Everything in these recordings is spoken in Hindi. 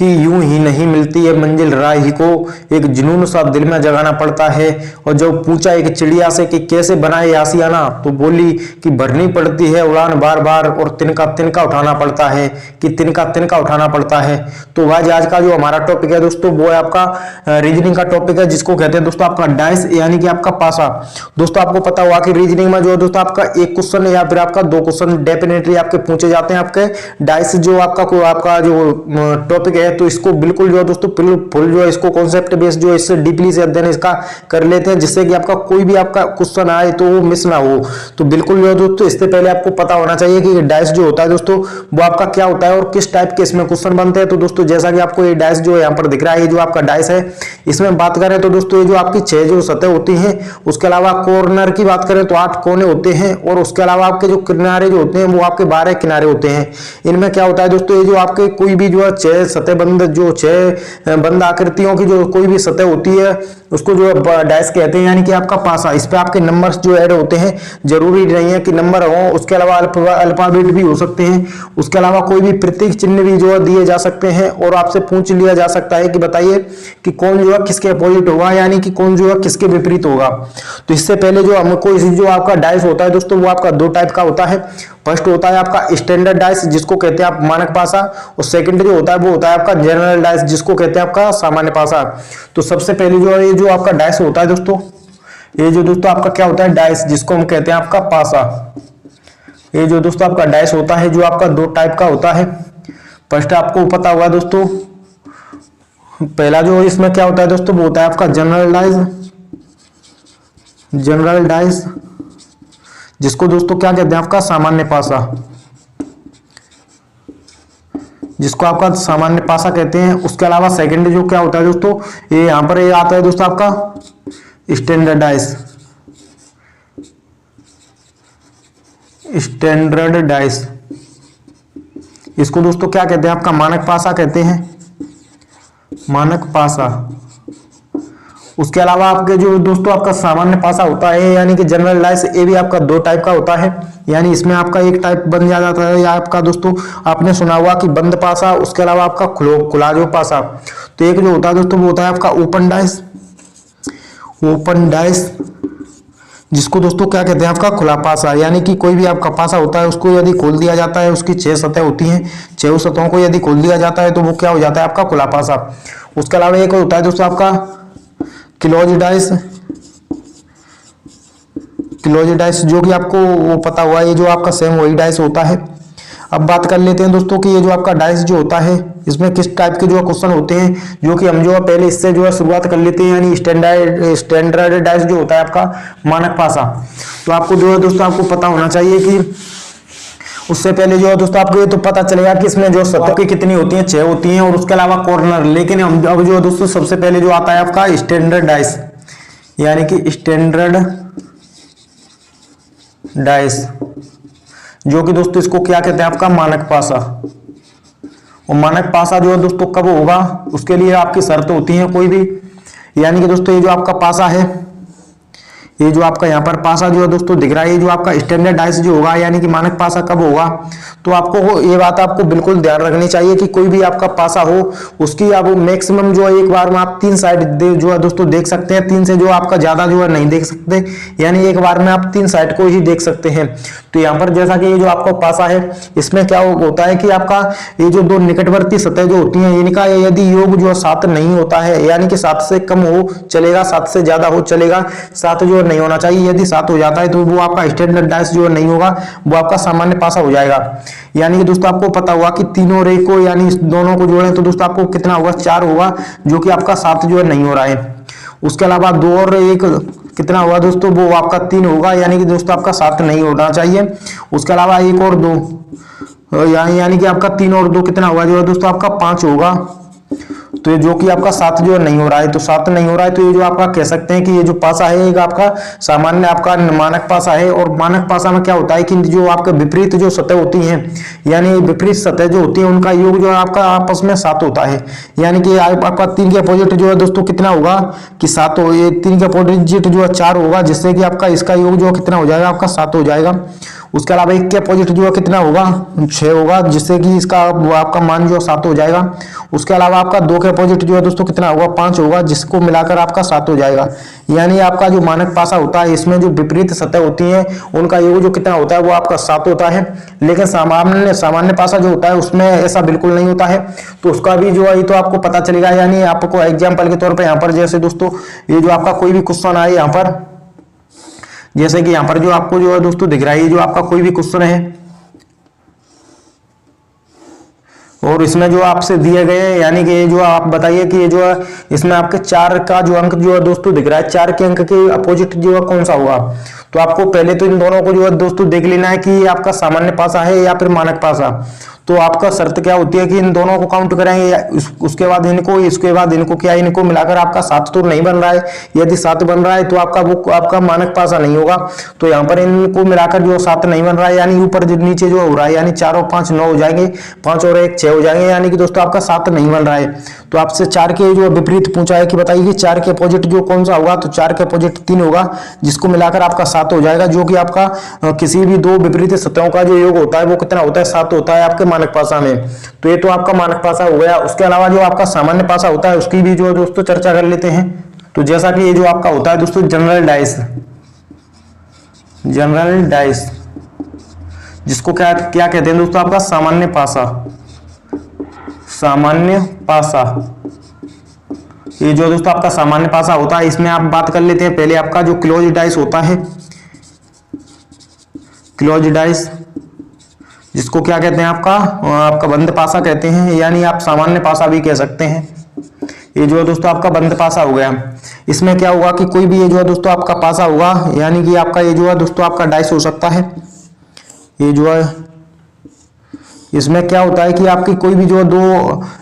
कि यूं ही नहीं मिलती है मंजिल राही को, एक जुनून सा दिल में जगाना पड़ता है। और जब पूछा एक चिड़िया से कि कैसे बनाए आशियाना, तो बोली कि भरनी पड़ती है उड़ान बार बार, और तिनका तिनका उठाना पड़ता है, कि तिनका तिनका उठाना पड़ता है। तो भाई आज का जो हमारा टॉपिक है दोस्तों वो है आपका रीजनिंग का टॉपिक है, जिसको कहते हैं दोस्तों आपका डाइस यानी कि आपका पासा। दोस्तों आपको पता हुआ कि रीजनिंग में जो है दोस्तों आपका एक क्वेश्चन या फिर आपका दो क्वेश्चन डेफिनेटली आपके पूछे जाते हैं आपके डाइस जो आपका जो टॉपिक है। तो इसको बिल्कुल जो है दोस्तों फुल जो है इसको कॉन्सेप्ट बेस जो है इससे डीपली से अध्ययन इसका कर लेते हैं, जिससे कि आपका कोई भी आपका क्वेश्चन आए तो वो मिस ना हो। तो बिल्कुल जो है दोस्तों इससे पहले आपको पता होना चाहिए कि डाइस जो होता है दोस्तों वो आपका क्या होता है और किस टाइप के इसमें क्वेश्चन बनते हैं। तो दोस्तों जैसा कि आपको ये डाइस जो यहाँ पर दिख रहा है, ये जो आपका डाइस है, इसमें बात करें तो दोस्तों ये जो आपकी 6 जो सतह होती हैं, उसके अलावा कॉर्नर की बात करें तो 8 कोने होते हैं, और उसके अलावा आपके जो किनारे जो होते हैं वो आपके 12 किनारे होते हैं। इनमें क्या होता है दोस्तों, ये जो आपके कोई भी जो है 6 सतह बंद जो 6 बंद आकृतियों की जो कोई भी सतह होती है उसको जो डाइस कहते हैं, यानी कि आपका पासा। इस पे आपके नंबर्स जो ऐड होते हैं, जरूरी नहीं है कि नंबर हो, उसके अलावा अल्फाबेट भी हो सकते हैं, उसके अलावा कोई भी प्रतीक चिन्ह भी जो है दिए जा सकते हैं, और आपसे पूछ लिया जा सकता है कि बताइए कि कौन जो है किसके अपोजिट होगा, यानी कि कौन जो है किसके विपरीत होगा। तो इससे पहले जो हमको जो आपका डाइस होता है दोस्तों वो आपका 2 टाइप का होता है। फर्स्ट होता है आपका स्टैंडर्ड डाइस, जिसको कहते हैं आप मानक पासा, और सेकंड जो होता है वो होता है आपका जनरल डाइस, जिसको कहते हैं आपका सामान्य पासा। तो सबसे पहले जो है ये जो आपका डाइस होता है दोस्तों, ये जो दोस्तों आपका क्या होता है डाइस, जिसको हम कहते हैं आपका पासा। ये जो दोस्तों आपका डाइस होता है जो आपका 2 टाइप का होता है। फर्स्ट आपको पता होगा दोस्तों, पहला जो इसमें क्या होता है दोस्तों वो होता है आपका जनरल डाइस, जिसको दोस्तों क्या कहते हैं आपका सामान्य पासा, जिसको आपका सामान्य पासा कहते हैं। उसके अलावा सेकंड जो क्या होता है दोस्तों, ये यहां पर ये आता है दोस्तों आपका स्टैंडर्ड डाइस। इसको दोस्तों क्या कहते हैं आपका मानक पासा कहते हैं, मानक पासा। उसके अलावा आपके जो दोस्तों आपका सामान्य पासा होता है यानी कि जनरल डाइस, ये भी आपका 2 टाइप का होता है। यानी इसमें आपका एक टाइप बन जाता है या आपका दोस्तों आपने सुना हुआ कि बंद पासा, उसके अलावा आपका खुला जो पासा। तो एक जो होता है दोस्तों वो होता है आपका ओपन डाइस, जिसको दोस्तों क्या कहते हैं आपका खुला पासा। यानी कि कोई भी आपका पासा होता है उसको यदि खोल दिया जाता है, उसकी 6 सतह होती हैं, 6 सतहों को यदि खोल दिया जाता है तो वो क्या हो जाता है आपका खुला पासा। उसके अलावा एक होता है दोस्तों आपका क्लोज डाइस, जो कि आपको वो पता हुआ ये जो आपका सेम वही डाइस होता है। अब बात कर लेते हैं दोस्तों कि ये जो आपका डाइस जो होता है इसमें किस टाइप के जो क्वेश्चन होते हैं, जो कि हम जो है पहले इससे जो है शुरुआत कर लेते हैं। यानी स्टैंडर्ड डाइस जो होता है आपका मानक पासा। तो आपको जो है दोस्तों आपको पता होना चाहिए कि उससे पहले जो है दोस्तों आपको ये तो पता चलेगा कि इसमें जो सतह की कितनी होती हैं, 6 होती हैं, और उसके अलावा कॉर्नर। लेकिन हम अब जो है दोस्तों सबसे पहले जो आता है आपका स्टैंडर्ड डाइस, यानी कि स्टैंडर्ड डाइस, जो कि दोस्तों इसको क्या कहते हैं आपका मानक पासा। और मानक पासा जो है दोस्तों कब होगा उसके लिए आपकी शर्त होती है कोई भी। यानी कि दोस्तों ये जो आपका पासा है, ये जो आपका यहाँ पर पासा जो है दोस्तों दिख रहा है, ये जो आपका स्टैंडर्ड डाइस जो होगा यानी कि मानक पासा कब होगा, तो आपको ये बात आपको बिल्कुल ध्यान रखनी चाहिए कि कोई भी आपका पासा हो उसकी आप मैक्सिमम जो है एक बार में आप 3 साइड जो है दोस्तों देख सकते हैं। 3 से जो आपका ज्यादा जो है नहीं देख सकते, यानी एक बार में आप 3 साइड को ही देख सकते हैं। तो यहाँ पर जैसा कि ये जो आपका पासा है इसमें क्या होता है कि आपका ये जो 2 निकटवर्ती सतह जो होती हैं इनका यदि योग जो 7 नहीं होता है, यानी कि 7 से कम हो चलेगा, 7 से ज्यादा हो चलेगा, 7 जो नहीं होना चाहिए। यदि 7 हो जाता है तो वो आपका स्टैंडर्ड डाइस जो नहीं होगा, वो आपका सामान्य पासा हो जाएगा। यानी कि दोस्तों आपको पता होगा कि तीनों रे को यानी इस दोनों को जोड़ें तो दोस्तों आपको कितना होगा, 4 होगा, जो कि आपका 7 जो है नहीं हो रहा है। उसके अलावा 2 और 1 कितना होगा दोस्तों, वो आपका 3 होगा, यानी कि दोस्तों आपका 7 नहीं होना चाहिए। उसके अलावा 1 और 2 यानी कि आपका 3 और 2 कितना होगा जो है दोस्तों आपका 5 होगा। तो ये जो कि आपका 7 जो नहीं हो रहा है, तो 7 नहीं हो रहा है, तो ये जो आपका कह सकते हैं कि ये जो पासा है एक आपका सामान्य आपका मानक पासा है। और मानक पासा में क्या होता है कि जो आपके विपरीत जो सतह होती हैं, यानी विपरीत सतह जो होती है उनका योग जो है आपका आपस में 7 होता है। यानी कि आपका 3 के अपोजिट जो है दोस्तों कितना होगा कि 7 हो, ये 3 के अपोजिट जो है 4 होगा, जिससे कि आपका इसका योग जो कितना हो जाएगा आपका 7 हो जाएगा। उसके अलावा 1 के अपोजिट जो है कितना होगा 6 होगा, जिससे कि इसका आपका मान जो 7 हो जाएगा। उसके अलावा आपका 2 के अपोजिट जो है दोस्तों कितना होगा 5 होगा, जिसको मिलाकर आपका 7 हो जाएगा। यानी आपका जो मानक पासा होता है इसमें जो विपरीत सतह होती है उनका योग जो कितना होता है वो आपका 7 होता है। लेकिन सामान्य पासा जो होता है उसमें ऐसा बिल्कुल नहीं होता है, तो उसका भी जो है ये तो आपको पता चलेगा। यानी आपको एग्जाम्पल के तौर पर यहाँ पर जैसे दोस्तों ये जो आपका कोई भी क्वेश्चन आए यहाँ पर, जैसे कि यहाँ पर जो आपको जो है दोस्तों दिख रहा है, ये जो आपका कोई भी क्वेश्चन है और इसमें जो आपसे दिए गए यानी कि जो आप बताइए कि ये जो है इसमें आपके 4 का जो अंक जो है दोस्तों दिख रहा है, 4 के अंक के अपोजिट जो है कौन सा होगा। तो आपको पहले तो इन दोनों को जो है दोस्तों देख लेना है कि आपका सामान्य पासा है या फिर मानक पासा। तो आपका शर्त क्या होती है कि इन दोनों को काउंट करेंगे, उसके बाद इनको, इसके बाद इनको, क्या इनको मिलाकर आपका 7 तो नहीं बन रहा है। यदि 7 बन रहा है तो आपका वो आपका मानक पासा नहीं होगा। तो यहाँ पर इनको मिलाकर जो 7 नहीं बन रहा है, यानी ऊपर जो नीचे जो हो रहा है, यानी 4 और 5 9 हो जाएंगे, 5 और 1 6 हो जाएंगे, यानी कि दोस्तों आपका 7 नहीं बन रहा है। तो आपसे 4 के जो विपरीत पूछा है कि बताइए कि 4 के अपोजिट जो कौन सा होगा, तो 4 के अपोजिट 3 होगा, जिसको मिलाकर आपका 7 हो जाएगा, जो कि आपका किसी भी दो विपरीत सतहों का जो योग होता है वो कितना होता है 7 होता है आपके मानक पासा में। तो ये तो आपका मानक पासा हो गया। उसके अलावा जो आपका सामान्य पासा होता है उसकी भी जो दोस्तों चर्चा कर लेते हैं। तो जैसा कि ये जो आपका होता है दोस्तों जनरल डाइस, जिसको क्या क्या कहते हैं दोस्तों आपका सामान्य पासा। ये जो दोस्तों आपका सामान्य पासा होता है इसमें आप बात कर लेते हैं पहले आपका जो क्लोज डाइस होता है, क्लोज डाइस जिसको क्या कहते हैं आपका बंद पासा कहते हैं, यानी आप सामान्य पासा भी कह सकते हैं। ये जो है दोस्तों आपका बंद पासा हो गया। इसमें क्या होगा कि कोई भी ये जो है दोस्तों आपका पासा होगा, यानी कि आपका ये जो है दोस्तों आपका डाइस हो सकता है। ये जो है इसमें क्या होता है कि आपकी कोई भी जो दो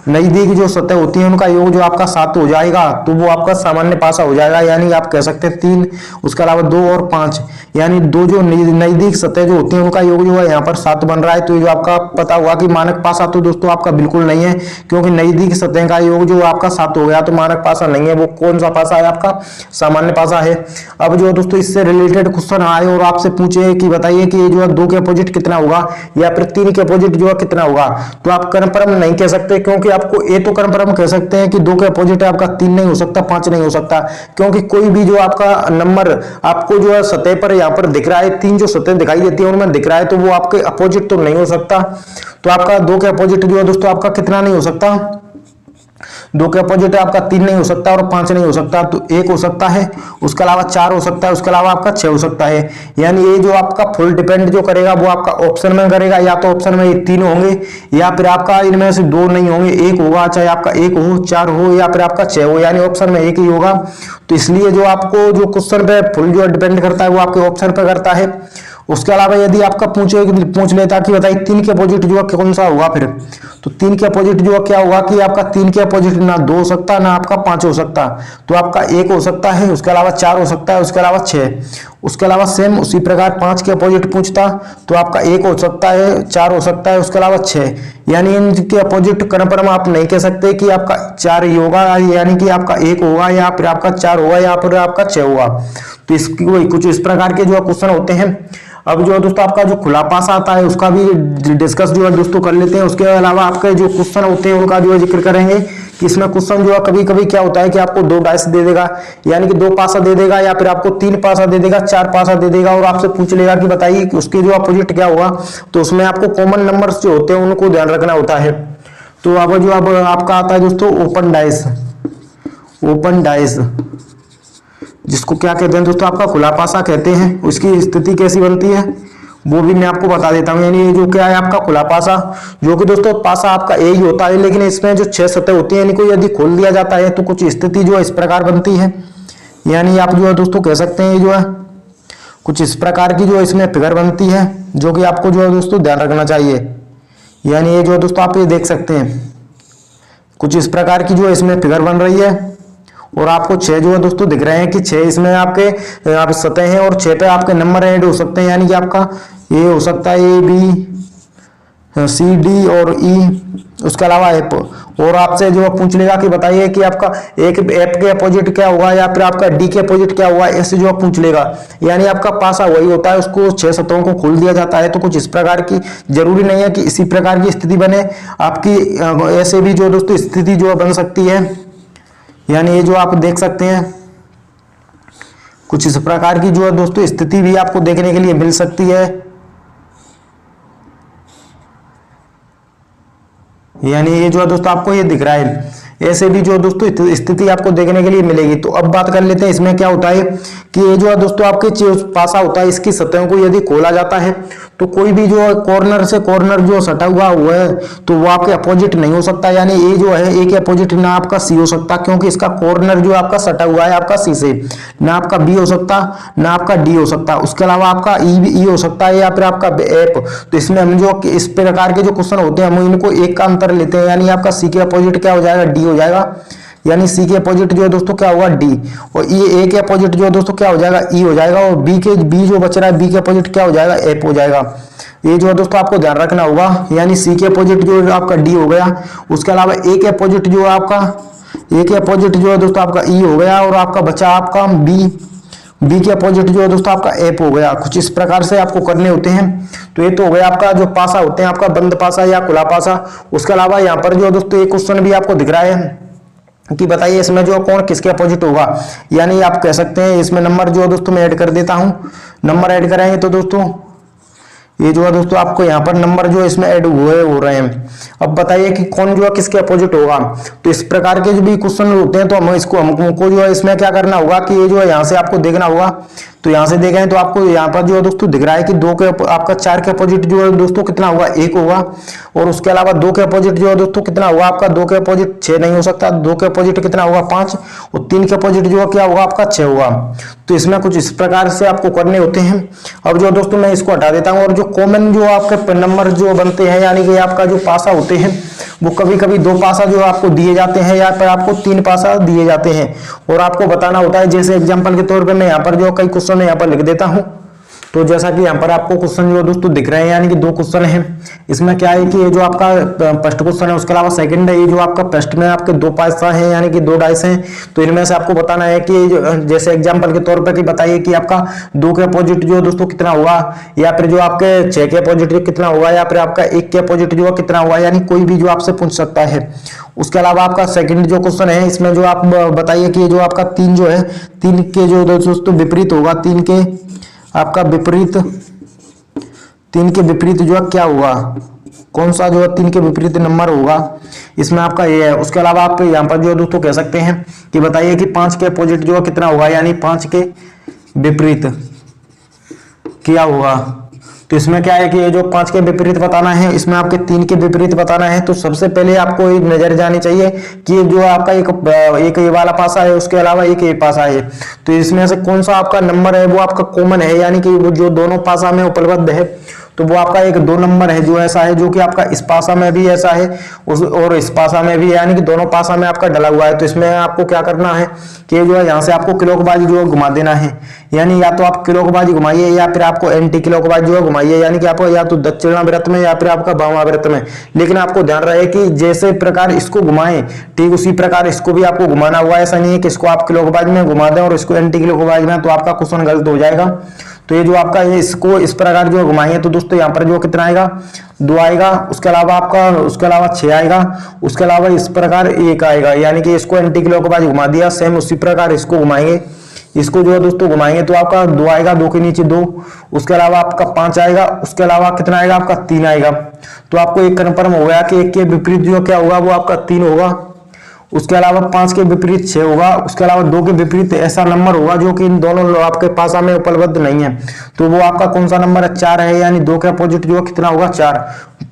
नजदीक जो सतह होती है उनका योग जो आपका 7 हो जाएगा, तो वो आपका सामान्य पासा हो जाएगा। यानी आप कह सकते हैं 3, उसके अलावा 2 और 5, यानी दो जो नजदीक सतह जो होती है उनका योग जो है यहाँ पर 7 बन रहा है। तो ये जो आपका पता हुआ कि मानक पासा तो दोस्तों आपका बिल्कुल नहीं है, क्योंकि नजदीक सतह का योग जो आपका 7 हो गया, तो मानक पासा नहीं है। वो कौन सा पासा है आपका सामान्य पासा है। अब जो दोस्तों इससे रिलेटेड क्वेश्चन आए और आपसे पूछे कि बताइए कि ये जो है 2 के अपोजिट कितना होगा या फिर 3 के अपोजिट जो है कितना होगा, तो आप कन्फर्म नहीं कह सकते, क्योंकि आपको ये तो कन्फर्म कह सकते हैं कि 2 के अपोजिट आपका 3 नहीं हो सकता, 5 नहीं हो सकता, क्योंकि कोई भी जो आपका नंबर आपको जो है सतह पर यहाँ पर दिख रहा है, 3 जो सतह दिखाई देती है उनमें दिख रहा है, तो वो आपके अपोजिट तो नहीं हो सकता। तो आपका 2 के अपोजिट जो है दोस्तों आपका कितना नहीं हो सकता, 2 के अपोजिट आपका 3 नहीं हो सकता और 5 नहीं हो सकता, तो 1 हो सकता है, उसके अलावा 4 हो सकता है, उसके अलावा आपका 6 हो सकता है। यानी ये जो आपका फुल डिपेंड जो करेगा वो आपका ऑप्शन में करेगा, या तो ऑप्शन में ये 3 होंगे या फिर आपका इनमें से 2 नहीं होंगे, 1 होगा, चाहे आपका 1 हो, 4 हो या फिर आपका 6 हो, यानी ऑप्शन में 1 ही होगा। तो इसलिए जो आपको जो क्वेश्चन पे फुल जो डिपेंड करता है वो आपके ऑप्शन पे करता है। उसके अलावा यदि आपका पूछ लेता कि बताइए 3 के अपोजिट जो है कौन सा होगा, फिर तो 3 के अपोजिट जो है क्या होगा कि आपका 3 के अपोजिट ना 2 हो सकता ना आपका 5 हो सकता, तो आपका 1 हो सकता है, उसके अलावा 4 हो सकता है, उसके अलावा 6, उसके अलावा सेम उसी प्रकार 5 के अपोजिट पूछता तो आपका 1 हो सकता है, 4 हो सकता है, उसके अलावा 6, यानी इनके अपोजिट कन्फर्म आप नहीं कह सकते कि आपका 4 ही होगा, यानी कि आपका 1 होगा या फिर आपका 4 होगा या फिर आपका 6 होगा। तो इसकी कुछ इस प्रकार के जो क्वेश्चन होते हैं। अब जो दोस्तों आपका जो खुला पासा आता है उसका भी डिस्कस जो है दोस्तों कर लेते हैं। उसके अलावा आपके जो क्वेश्चन होते हैं उनका जो है जिक्र करेंगे कि इसमें क्वेश्चन जो है कभी कभी क्या होता है कि आपको 2 डाइस दे देगा, यानी कि 2 पासा दे देगा, या फिर आपको 3 पासा दे देगा, 4 पासा दे देगा, और आपसे पूछ लेगा कि बताइए कि उसके जो अपोजिट क्या होगा। तो उसमें आपको कॉमन नंबर्स जो होते हैं उनको ध्यान रखना होता है। तो अब जो अब आपका आता है दोस्तों ओपन डाइस, जिसको क्या कहते हैं दोस्तों आपका खुला पासा कहते हैं। उसकी स्थिति कैसी बनती है वो भी मैं आपको बता देता हूं। यानी ये जो क्या है आपका खुला पासा, जो कि दोस्तों पासा आपका ए ही होता है, लेकिन इसमें जो 6 सतह होती है इनको यदि खोल दिया जाता है तो कुछ स्थिति जो है इस प्रकार बनती है। यानी आप जो है दोस्तों कह सकते हैं जो है कुछ इस प्रकार की जो इसमें फिगर बनती है, जो कि आपको जो है दोस्तों ध्यान रखना चाहिए। यानी ये जो दोस्तों आप ये देख सकते हैं कुछ इस प्रकार की जो इसमें फिगर बन रही है, और आपको 6 जो है दोस्तों दिख रहे हैं कि 6 इसमें आपके आप सतह हैं और 6 पे आपके नंबर ऐड हो सकते हैं। यानी कि आपका ये हो सकता है ए बी सी, डी और ई, उसके अलावा एप। और आपसे जो पूछ लेगा कि बताइए कि आपका एक एप के अपोजिट क्या होगा या फिर आपका डी के अपोजिट क्या होगा, ऐसे जो पूछ लेगा। यानी आपका पासा वही होता है, उसको 6 सतहों को खोल दिया जाता है। तो कुछ इस प्रकार की, जरूरी नहीं है कि इसी प्रकार की स्थिति बने आपकी, ऐसे भी जो दोस्तों स्थिति जो बन सकती है। यानी ये जो आप देख सकते हैं, कुछ इस प्रकार की जो है दोस्तों स्थिति भी आपको देखने के लिए मिल सकती है। यानी ये जो है दोस्तों आपको ये दिख रहा है, ऐसे भी जो दोस्तों स्थिति आपको देखने के लिए मिलेगी। तो अब बात कर लेते हैं इसमें क्या होता है कि ये जो है दोस्तों आपके पासा होता है, इसकी सतहों को यदि खोला जाता है तो कोई भी जो कॉर्नर से कॉर्नर जो सटा हुआ है तो वो आपके अपोजिट नहीं हो सकता। यानी ए जो है, ए के अपोजिट ना आपका सी हो सकता, क्योंकि इसका कॉर्नर जो आपका सटा हुआ है आपका सी से, ना आपका बी हो सकता, ना आपका डी हो सकता। उसके अलावा आपका ई हो सकता है या फिर आपका एप। तो इसमें हम जो इस प्रकार के जो क्वेश्चन होते हैं हम इनको एक का अंतर लेते हैं। यानी आपका सी के अपोजिट क्या हो जाएगा, डी हो जाएगा। यानी सी के अपोजिट जो है दोस्तों क्या होगा, डी। और ये ए के अपोजिट जो है दोस्तों क्या हो जाएगा, ई हो जाएगा। और बी जो बच रहा है, बी के अपोजिट क्या हो जाएगा, एप हो जाएगा। ये जो है दोस्तों आपको ध्यान रखना होगा। यानी सी के अपोजिट जो है आपका डी हो गया। उसके अलावा ए के अपोजिट जो है आपका, ए के अपोजिट जो है दोस्तों आपका ई हो गया। और आपका बचा आपका बी के अपोजिट जो है दोस्तों आपका एप हो गया। कुछ इस प्रकार से आपको करने होते हैं। तो ये तो हो गया आपका जो पासा होते हैं, आपका बंद पासा या खुला पासा। उसके अलावा यहाँ पर जो दोस्तों एक क्वेश्चन भी आपको दिख रहा है कि बताइए इसमें जो कौन किसके अपोजिट होगा। यानी आप कह सकते हैं इसमें नंबर जो दोस्तों मैं ऐड कर देता हूं। नंबर ऐड कराएंगे तो दोस्तों ये जो है दोस्तों आपको यहाँ पर नंबर जो इसमें ऐड हुए हो रहे हैं। अब बताइए कि कौन जो है किसके अपोजिट होगा। तो इस प्रकार के जो भी क्वेश्चन होते हैं तो हमको जो है इसमें क्या करना होगा कि ये जो है यहाँ से आपको देखना होगा। तो यहाँ से देखें तो आपको यहाँ पर जो है दोस्तों दिख रहा है कि आपका 4 के अपोजिट जो है दोस्तों कितना होगा, 1 होगा। और उसके अलावा 2 के अपोजिट जो है दोस्तों कितना होगा आपका, 2 के अपोजिट 6 नहीं हो सकता। 2 के अपोजिट कितना होगा, 5। और 3 के अपोजिट जो है क्या होगा आपका, 6 होगा। तो इसमें कुछ इस प्रकार से आपको करने होते हैं। अब जो दोस्तों मैं इसको हटा देता हूँ। और जो कॉमन जो आपके नंबर जो बनते हैं, यानी कि आपका जो पासा होते हैं वो कभी कभी 2 पासा जो आपको दिए जाते हैं या फिर आपको 3 पासा दिए जाते हैं। और आपको बताना होता है, जैसे एग्जांपल के तौर पे मैं यहाँ पर जो कई क्वेश्चन यहाँ पर लिख देता हूँ। तो जैसा कि यहाँ पर आपको क्वेश्चन जो दोस्तों दिख रहे हैं, यानी कि 2 क्वेश्चन हैं। इसमें क्या है कि ये जो आपका फर्स्ट क्वेश्चन है, उसके अलावा सेकंड है। ये जो आपका फर्स्ट में आपके 2 पासा हैं, यानी कि 2 डाइस हैं। तो इनमें से आपको बताना है कि जैसे एग्जांपल के तौर पर कि बताइए कि आपका 2 के अपोजिट जो दोस्तों कितना होगा, या फिर जो आपके 6 के अपोजिट कितना होगा, या फिर आपका 1 के अपोजिट जो कितना होगा। यानी कोई भी जो आपसे पूछ सकता है। उसके अलावा आपका सेकंड जो क्वेश्चन है, इसमें जो आप बताइए कि जो आपका 3 जो है, 3 के जो दोस्तों विपरीत होगा, 3 के आपका विपरीत, 3 के विपरीत जो है क्या होगा, कौन सा जो है 3 के विपरीत नंबर होगा, इसमें आपका ये है। उसके अलावा आप यहाँ पर जो दोस्तों कह सकते हैं कि बताइए कि 5 के अपोजिट जो है कितना होगा, यानी 5 के विपरीत क्या होगा। तो इसमें क्या है कि ये जो 5 के विपरीत बताना है, इसमें आपके 3 के विपरीत बताना है। तो सबसे पहले आपको एक नजर जानी चाहिए कि जो आपका एक ये वाला पासा है, उसके अलावा एक ये पासा है। तो इसमें से कौन सा आपका नंबर है वो आपका कॉमन है, यानी कि वो जो दोनों पासा में उपलब्ध है। तो वो आपका एक 2 नंबर है जो ऐसा है, जो कि आपका इस पासा में भी ऐसा है और इस पासा में भी, यानी कि दोनों पासा में आपका डला हुआ है। तो इसमें आपको क्या करना है कि जो है यहाँ से आपको क्लॉकवाइज जो है घुमा देना है। यानी या तो आप क्लॉकवाइज घुमाइए या फिर आपको एंटी क्लॉकवाइज जो है घुमाइए। यानी कि आपको या तो दक्षिणावर्त में या फिर आपका वामावर्त में। लेकिन आपको ध्यान रहे कि जैसे प्रकार इसको घुमाएं ठीक उसी प्रकार इसको भी आपको घुमाना हुआ। ऐसा नहीं है कि इसको आप क्लॉकवाइज में घुमा दें और इसको एंटी क्लॉकवाइज में, तो आपका क्वेश्चन गलत हो जाएगा। तो ये जो आपका ये इसको इस प्रकार जो घुमाएंगे तो दोस्तों यहाँ पर जो कितना आएगा, 2 आएगा। उसके अलावा आपका उसके अलावा 6 आएगा। उसके अलावा इस प्रकार 1 आएगा, यानी कि इसको एंटी क्लॉकवाइज घुमा दिया। सेम उसी प्रकार इसको घुमाएंगे, इसको जो है दोस्तों घुमाएंगे तो आपका 2 आएगा, 2 के नीचे 2। उसके अलावा आपका 5 आएगा। उसके अलावा कितना आएगा आपका 3 आएगा। तो आपको एक कन्फर्म हो गया कि 1 के विपरीत जो क्या होगा वो आपका 3 होगा। उसके अलावा 5 के विपरीत 6 होगा। उसके अलावा 2 के विपरीत ऐसा नंबर होगा जो कि इन दोनों आपके पासा में उपलब्ध नहीं है। तो वो आपका कौन सा नंबर है, 4 है। यानी 2 के अपोजिट जो कितना होगा, 4।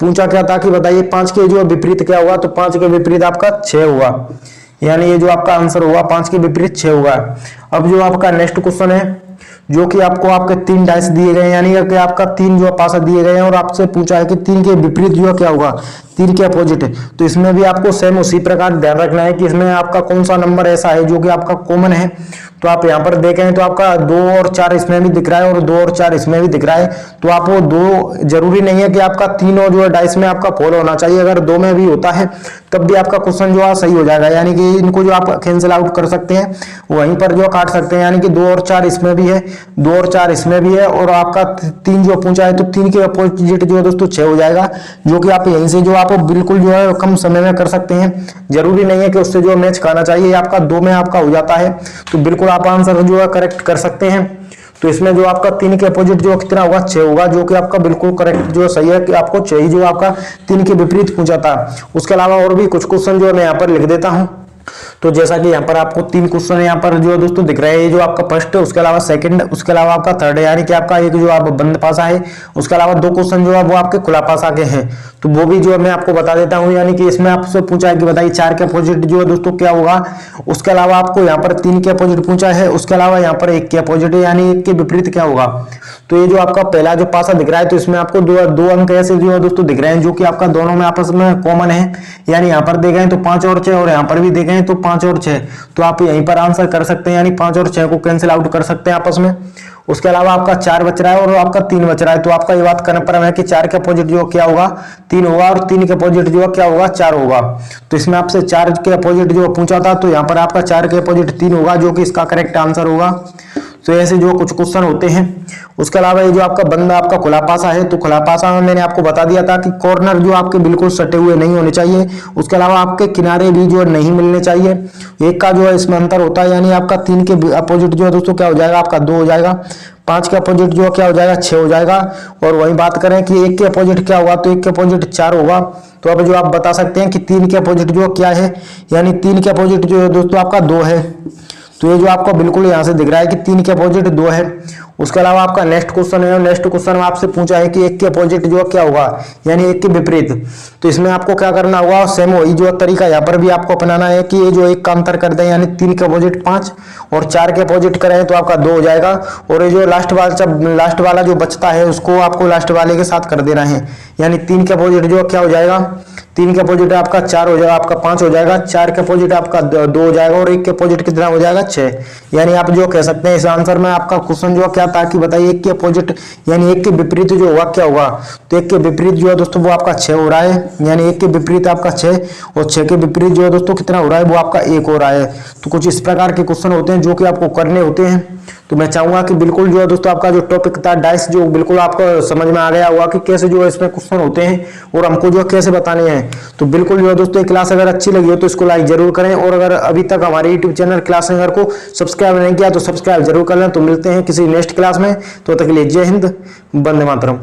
पूछा क्या था कि बताइए 5 के जो विपरीत क्या होगा, तो 5 के विपरीत आपका 6 होगा। यानी ये जो आपका आंसर होगा 5 के विपरीत 6 होगा। अब जो आपका नेक्स्ट क्वेश्चन है, जो कि आपको आपके 3 डाइस दिए गए, यानी कि आपका 3 जो पासा दिए गए हैं और आपसे पूछा है कि 3 के विपरीत जो क्या होगा, 3 के अपोजिट है। तो इसमें भी आपको सेम उसी प्रकार ध्यान रखना है कि इसमें आपका कौन सा नंबर ऐसा है जो कि आपका कॉमन है। तो आप यहाँ पर देखें तो आपका 2 और 4 इसमें भी दिख रहा है और 2 और 4 इसमें भी दिख रहा है। तो आप वो 2 जरूरी नहीं है कि आपका 3 और जो है डाइस में आपका फॉलो होना चाहिए, अगर 2 में भी होता है तब भी आपका क्वेश्चन जो है सही हो जाएगा। यानी कि इनको जो आप कैंसिल आउट कर सकते हैं, वहीं पर जो काट सकते हैं। यानी कि 2 और 4 इसमें भी है, 2 और 4 इसमें भी है, और आपका 3 जो पूछा है तो 3 के अपोजिट जो है दोस्तों 6 हो जाएगा, जो कि आप यहीं से जो आप बिल्कुल जो है कम समय में कर सकते हैं। जरूरी नहीं है कि उससे जो मैच खाना चाहिए, आपका 2 में आपका हो जाता है तो बिल्कुल आप आंसर जो है करेक्ट कर सकते हैं। तो इसमें जो आपका 3 के अपोजिट जो कितना होगा 6 होगा, जो कि आपका बिल्कुल करेक्ट जो सही है कि आपको 6 ही जो आपका 3 के विपरीत पूछा था। उसके अलावा और भी कुछ क्वेश्चन जो है मैं यहाँ पर लिख देता हूँ। तो जैसा कि यहाँ पर आपको 3 क्वेश्चन यहाँ पर जो दोस्तों दिख रहे हैं, जो आपका फर्स्ट है, उसके अलावा सेकंड, उसके अलावा आपका थर्ड है, यानी कि आपका एक जो आप बंद पासा है, उसके अलावा 2 क्वेश्चन जो है वो आपके खुला पासा के हैं। तो वो भी जो है मैं आपको बता देता हूँ। यानी कि इसमें आपसे पूछा है कि बताइए 4 के अपोजिट जो है दोस्तों क्या होगा। उसके अलावा आपको यहाँ पर 3 के अपोजिट पूछा है, उसके अलावा यहाँ पर 1 के अपोजिट है, यानी 1 के विपरीत क्या होगा। तो ये जो आपका पहला जो पासा दिख रहा है, तो इसमें आपको दो अंक ऐसे जो है दोस्तों दिख रहे हैं, जो कि आपका दोनों में आपस में कॉमन है। यानी यहाँ पर देखें तो 5 और 6, और यहाँ पर भी देखें तो 5 और 6, तो आप यहीं पर आंसर कर सकते हैं। यानी 5 और 6 को कैंसिल आउट कर सकते हैं आपस में। उसके अलावा आपका 4 बच रहा है और आपका 3 बच रहा है, तो आपका ये बात कन्फर्म है कि 4 के अपोजिट जो क्या होगा 3 होगा, और 3 के अपोजिट जो क्या होगा 4 होगा। तो इसमें आपसे 4 के अपोजिट जो पूछा था, तो यहाँ पर आपका 4 के अपोजिट 3 होगा, जो कि इसका करेक्ट आंसर होगा। तो ऐसे जो कुछ क्वेश्चन होते हैं। उसके अलावा ये जो आपका बंद आपका खुला पासा है, तो खुला पासा में मैंने आपको बता दिया था कि कॉर्नर जो आपके बिल्कुल सटे हुए नहीं होने चाहिए। उसके अलावा आपके किनारे भी जो नहीं मिलने चाहिए। एक का जो है इसमें अंतर होता है, यानी आपका 3 के अपोजिट जो है दोस्तों क्या हो जाएगा आपका 2 हो जाएगा, 5 के अपोजिट जो क्या हो जाएगा 6 हो जाएगा। और वही बात करें कि 1 के अपोजिट क्या होगा, तो 1 के अपोजिट 4 होगा। तो अब जो आप बता सकते हैं कि 3 के अपोजिट जो क्या है, यानी 3 के अपोजिट जो है दोस्तों आपका 2 है। तो ये जो आपको बिल्कुल यहाँ से दिख रहा है कि 3 के अपोजिट 2 है। उसके अलावा आपका नेक्स्ट क्वेश्चन है, नेक्स्ट क्वेश्चन में आपसे पूछा है कि 1 के अपोजिट जो क्या होगा, यानी 1 के विपरीत। तो इसमें आपको क्या करना होगा, सेम वही जो तरीका यहाँ पर भी आपको अपनाना है कि ये जो 1 का अंतर कर दें, यानी 3 के अपोजिट 5 और 4 के अपोजिट करें तो आपका 2 हो जाएगा। और ये जो लास्ट वाला जो बचता है उसको आपको लास्ट वाले के साथ कर देना है, यानी 3 के अपोजिट जो क्या हो जाएगा, 3 के अपोजिट आपका 4 हो जाएगा, आपका 5 हो जाएगा, 4 के अपोजिट आपका 2 हो जाएगा, और 1 के अपोजिट कितना हो जाएगा 6। यानी आप जो कह सकते हैं इस आंसर में आपका क्वेश्चन जो क्या था कि बताइए 1 के अपोजिट यानी 1 के विपरीत जो होगा क्या होगा। तो 1 के विपरीत जो है दोस्तों वो आपका 6 हो रहा है, यानी 1 के विपरीत आपका 6, और 6 के विपरीत जो है दोस्तों कितना हो रहा है, वो आपका 1 हो रहा है। तो कुछ इस प्रकार के क्वेश्चन होते हैं जो कि आपको करने होते हैं। तो मैं चाहूंगा कि बिल्कुल जो है दोस्तों आपका जो टॉपिक था डाइस, जो बिल्कुल आपको समझ में आ गया होगा कि कैसे जो है इसमें क्वेश्चन होते हैं और हमको जो कैसे बताने हैं। तो बिल्कुल जो है दोस्तों ये क्लास अगर अच्छी लगी हो तो इसको लाइक जरूर करें, और अगर अभी तक हमारे यूट्यूब चैनल क्लास सिंगर को सब्सक्राइब नहीं किया तो सब्सक्राइब जरूर कर लें। तो मिलते हैं किसी नेक्स्ट क्लास में, तो तक के लिए जय हिंद, वंदे मातरम।